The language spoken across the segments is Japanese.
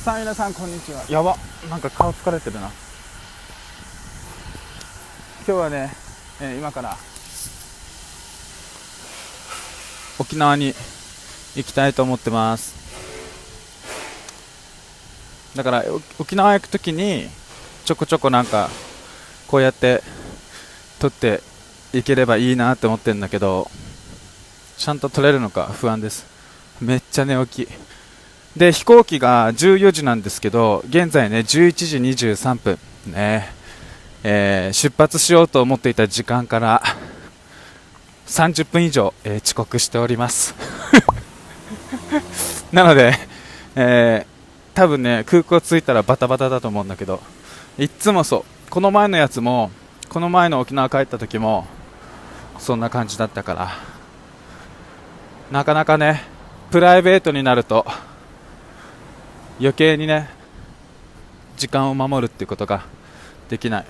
さあ皆さんこんにちは。やば、なんか顔疲れてるな。今日はね、今から沖縄に行きたいと思ってます。だから沖縄行くときにちょこちょこなんかこうやって撮っていければいいなって思ってるんだけど、ちゃんと撮れるのか不安です。めっちゃ寝起きで、飛行機が14時なんですけど、現在ね11時23分ね、出発しようと思っていた時間から30分以上、遅刻しておりますなので、多分ね空港着いたらバタバタだと思うんだけど、いっつもそう、この前のやつも、この前の沖縄帰った時もそんな感じだったから、なかなかねプライベートになると余計にね時間を守るっていうことができない。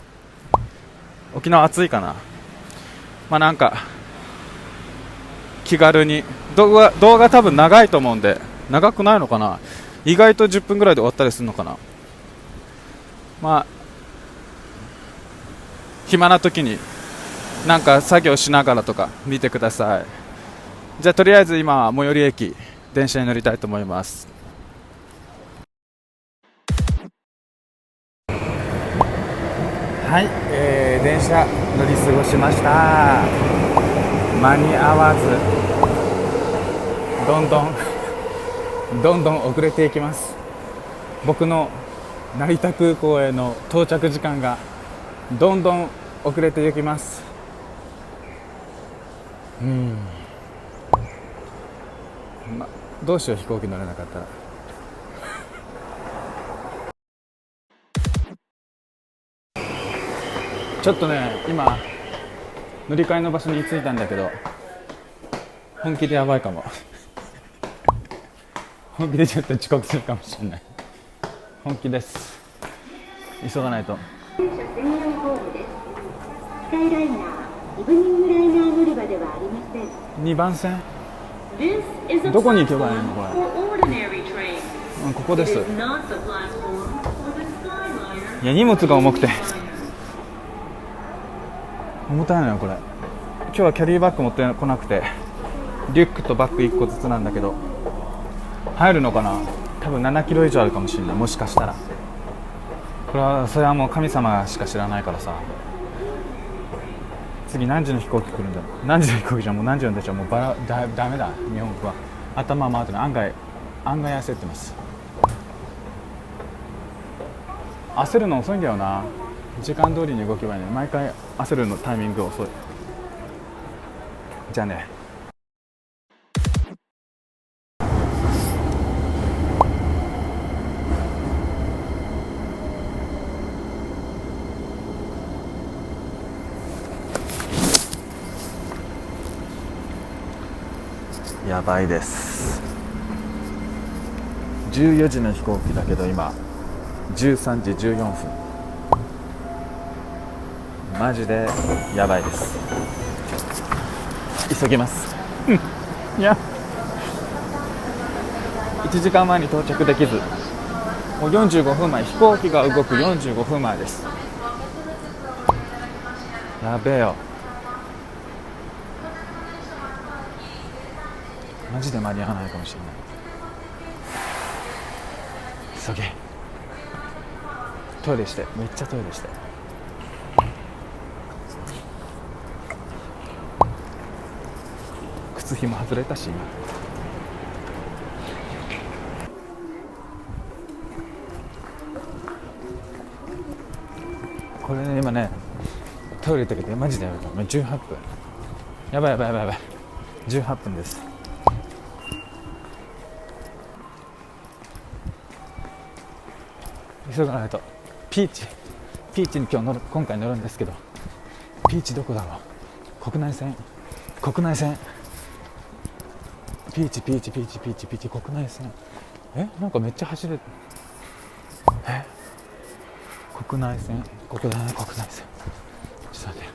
沖縄暑いかな。まあなんか気軽に動画多分長いと思うんで、長くないのかな、意外と10分ぐらいで終わったりするのかな。まあ暇な時になんか作業しながらとか見てください。じゃあとりあえず今最寄り駅電車に乗りたいと思います。はい、電車乗り過ごしました。間に合わずどんどん遅れていきます。僕の成田空港への到着時間がどんどん遅れていきます。どうしよう、飛行機乗れなかったら。ちょっとね今乗り換えの場所に着いたんだけど、本気でやばいかも本気でちょっと遅刻するかもしれない。本気です。急がないと。専用ホームです。スカイライナー、イブニングライナー乗り場ではありません。2番線どこに行けばいいのこれ。ここです。いや荷物が重くて重たいのよこれ。今日はキャリーバッグ持ってこなくて、リュックとバッグ1個ずつなんだけど、入るのかな。多分7キロ以上あるかもしれない、もしかしたら。それはもう神様しか知らないからさ。次何時の飛行機来るんだろう。何時の飛行機じゃもう何時の出ちゃう。もうダメだ日本語は。頭回ってない。案外焦ってます。焦るの遅いんだよな。時間通りに動けばいいね。毎回焦るのタイミングが遅い。じゃあね。やばいです。14時の飛行機だけど今13時14分。マジでやばいです。急ぎます。いや1時間前に到着できず、もう45分前、飛行機が動く45分前です。やべえよ、マジで間に合わないかもしれない。急げ。トイレして、めっちゃトイレして。靴ひも外れたし、これね今ねトイレ行ったけどマジでやばい。もう18分。やばい18分です。急がないと。ピーチに今回乗るんですけど、ピーチどこだろう。国内線ピーチ国内線。なんかめっちゃ走る。国内線、ここだね、国内線。ちょっと待って。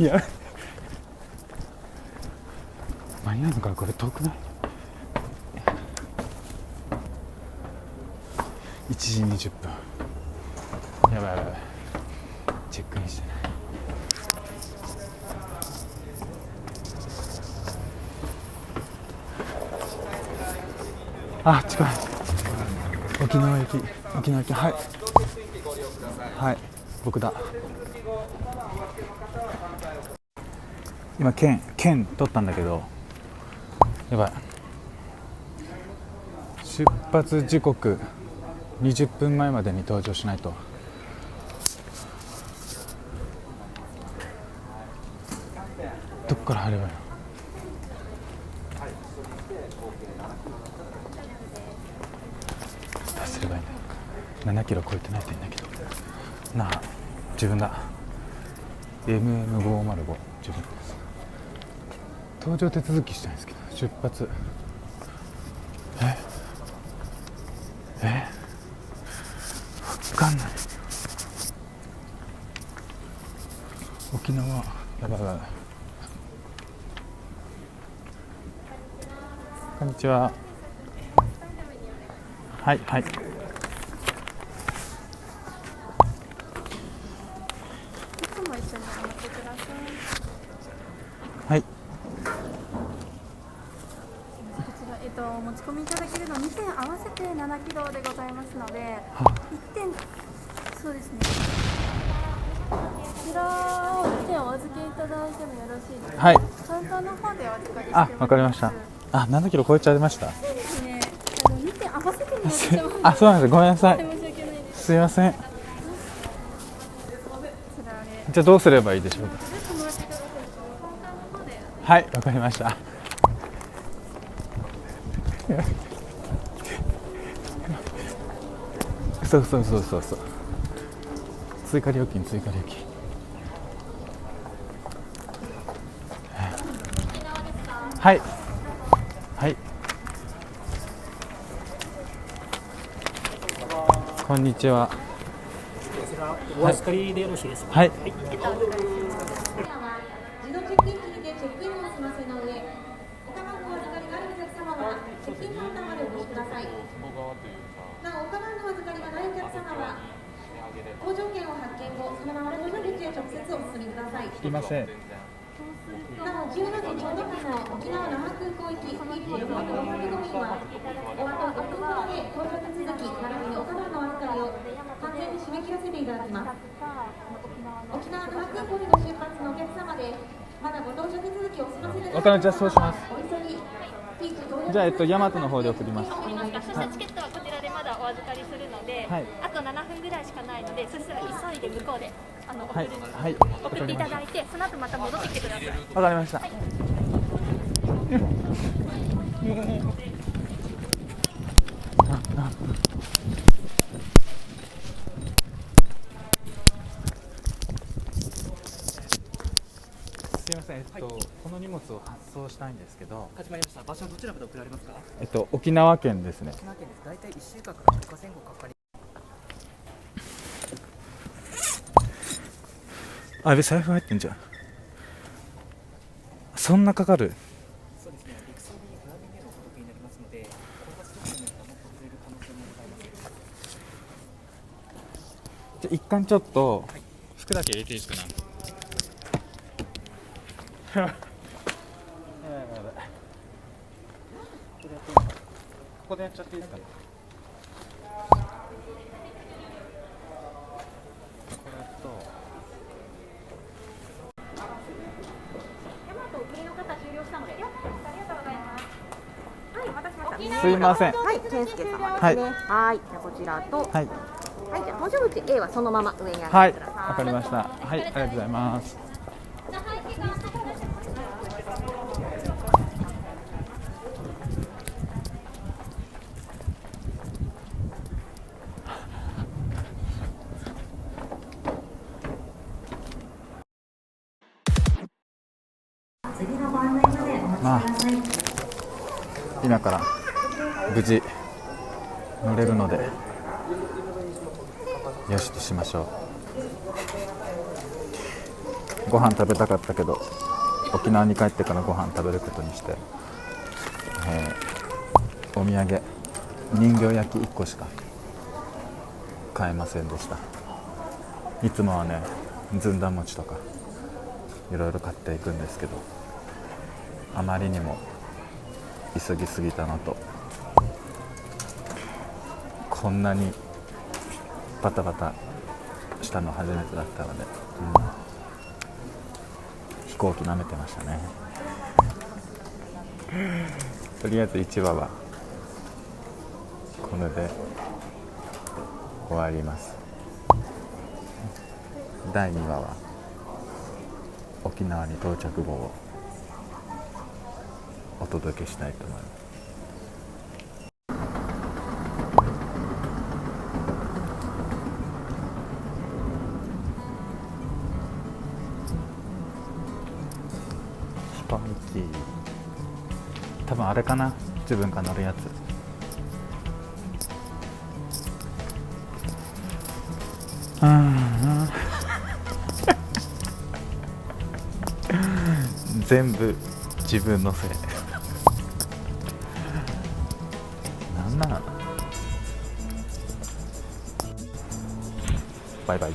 いや間に合うのかな、これ遠くない？1時20分。やばいやばいやばい、チェックインしてない。あ、近い。沖縄行き、沖縄行き、はいはい、僕だ。今券取ったんだけど、やばい、出発時刻20分前までに登場しないと。どこから入ればいいの？どうすればいいんだろう。7キロ超えてないといいんだけどなあ。自分だ。 MM505 自分です。搭乗手続きしたいんですけど、出発分かんない。沖縄やばいやばい。こんにちは。はいはい。はい。持ち込みいただけるの2点合わせて7キロでございますので、1点、そうですね。こちらを1点お預けいただいてもよろしいですか？はい。カウンターの方でお預かりしております。あ、わかりました。あ、7キロ超えちゃいました。そうですね。2点合わせてもらってもあ、そうなんです。ごめんなさい。申し訳ないです。すいません。こちらでじゃあどうすればいいでしょうか。カウンターの方で。はい、わかりました。そう追加料金はいはいこんにちは。お預かりでよろしいですか？はい、自動チェックイン機にてチェックインを済ませの上、おカバンのお預かりがあるお客様はチェックインカウンターまでお越しください。なお、おカバンのお預かりがないお客様は搭乗券を発券後、そのまま搭乗口へ直接お進みください。すいません。なお、17時ちょうど分の沖縄那覇空港行き PP665 便はおあと5分ほどで搭乗手続き並びにおカバンのお預かりを完全に締め切らせていただきます。沖縄那覇空港にご出発のお客様でまだご搭乗手続きをお済ませでないわかりました。じゃあそうします。お急ぎ。じゃあ大和の方で送ります。そしたらチケットはこちらでまだお預かりするので、はい、あと7分ぐらいしかないので、そしたら急いで向こうではいはい、送っていただいて、その後また戻ってきてください。わかりました。すいません、この荷物を発送したいんですけど。かしこまりました。場所はどちらまで送られますか？沖縄県ですね。沖縄県です。大体1週間から10日前後かかり。あ、財布入ってんじゃん。そんなかかる？そうですね。陸送に早めにお届けになりますので、混雑状況によってはもっと遅れる可能性もございます。じゃあ一貫ちょっと服だけ入れていいですかな。やばいここでやっちゃっていいですかね。すいません。はい、健介様ですね。はいはい、じゃあこちらと、はい、はいじゃあ搭乗口 A はそのまま上に上げてくだはい、さい。わかりました。はい、ありがとうございます。まあ、今から無事乗れるのでよしとしましょう。ご飯食べたかったけど沖縄に帰ってからご飯食べることにして、お土産人形焼き1個しか買えませんでした。いつもはねずんだ餅とかいろいろ買っていくんですけど、あまりにも急ぎすぎたのと、こんなにバタバタしたの初めてだったので、飛行機舐めてましたね。とりあえず1話はこれで終わります。第2話は沖縄に到着後をお届けしたいと思います。飛行機、多分あれかな、自分が乗るやつ。全部自分のせい。なんなん。バイバイ。